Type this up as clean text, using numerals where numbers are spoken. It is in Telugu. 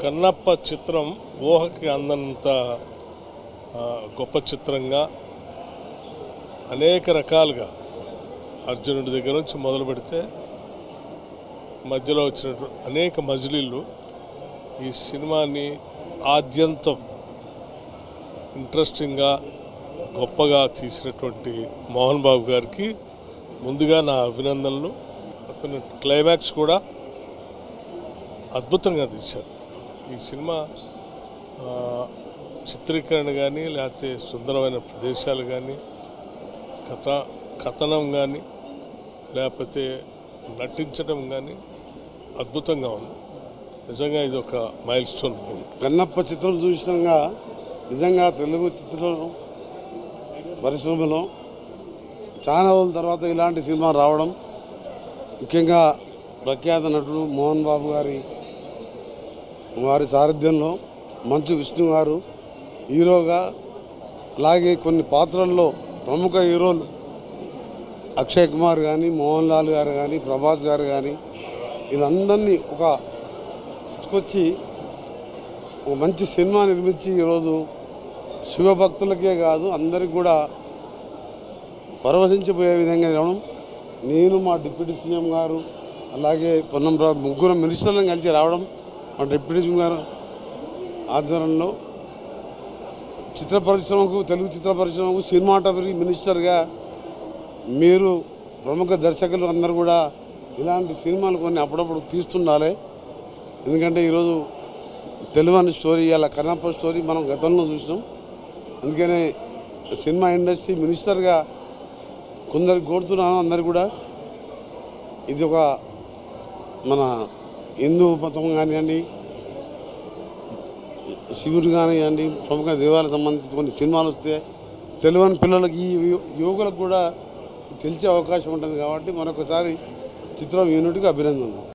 కన్నప్ప చిత్రం ఊహకి అందనంత గొప్ప చిత్రంగా అనేక రకాలుగా అర్జునుడి దగ్గర నుంచి మొదలు పెడితే మధ్యలో వచ్చినటువంటి అనేక మజిలీలు ఈ సినిమాని ఆద్యంతం ఇంట్రెస్టింగ్గా గొప్పగా తీసినటువంటి మోహన్ బాబు గారికి ముందుగా నా అభినందనలు. అతను క్లైమాక్స్ కూడా అద్భుతంగా తీశారు. ఈ సినిమా చిత్రీకరణ కానీ లేకపోతే సుందరమైన ప్రదేశాలు కానీ కథనం కానీ లేకపోతే నటించడం కానీ అద్భుతంగా ఉంది. నిజంగా ఇది ఒక మైల్ స్టోన్ మూవీ. కన్నప్ప చిత్రం చూసినాక నిజంగా తెలుగు చిత్ర పరిశ్రమలో చాలా రోజుల తర్వాత ఇలాంటి సినిమా రావడం, ముఖ్యంగా ప్రఖ్యాత నటుడు మోహన్ బాబు వారి సారథ్యంలో మంచు విష్ణు గారు హీరోగా, అలాగే కొన్ని పాత్రల్లో ప్రముఖ హీరోలు అక్షయ్ కుమార్ కానీ, మోహన్ లాల్ గారు కానీ, ప్రభాస్ గారు కానీ వీళ్ళందరినీ తీసుకొచ్చి ఒక మంచి సినిమా నిర్మించి ఈరోజు శివభక్తులకే కాదు అందరికి కూడా పరవశించిపోయే విధంగా రావడం, నేను మా డిప్యూటీ సీఎం గారు అలాగే పొన్నంరావు ముగ్గురు మినిస్టర్లను కలిసి రావడం, మా డిప్యూటీ సీఎం గారు ఆధ్వర్యంలో చిత్ర పరిశ్రమకు, తెలుగు చిత్ర పరిశ్రమకు సినిమాటోగ్రఫీ మినిస్టర్గా మీరు ప్రముఖ దర్శకులు అందరూ కూడా ఇలాంటి సినిమాలు కొన్ని అప్పుడప్పుడు తీస్తుండాలి. ఎందుకంటే ఈరోజు తెలుగు స్టోరీ, అలా కన్నప్ప స్టోరీ మనం గతంలో చూసినాం. అందుకనే సినిమా ఇండస్ట్రీ మినిస్టర్గా కొందరికి కోరుతున్నాను, అందరు కూడా ఇది ఒక మన హిందూ మతం కానివ్వండి, శివుడు కానివ్వండి, ప్రముఖ దేవాలకు సంబంధించి కొన్ని సినిమాలు వస్తే తెలియని పిల్లలకి, ఈ యువకులకు కూడా తెలిసే అవకాశం ఉంటుంది. కాబట్టి మరొకసారి చిత్రం యూనిట్కి అభినందనలు.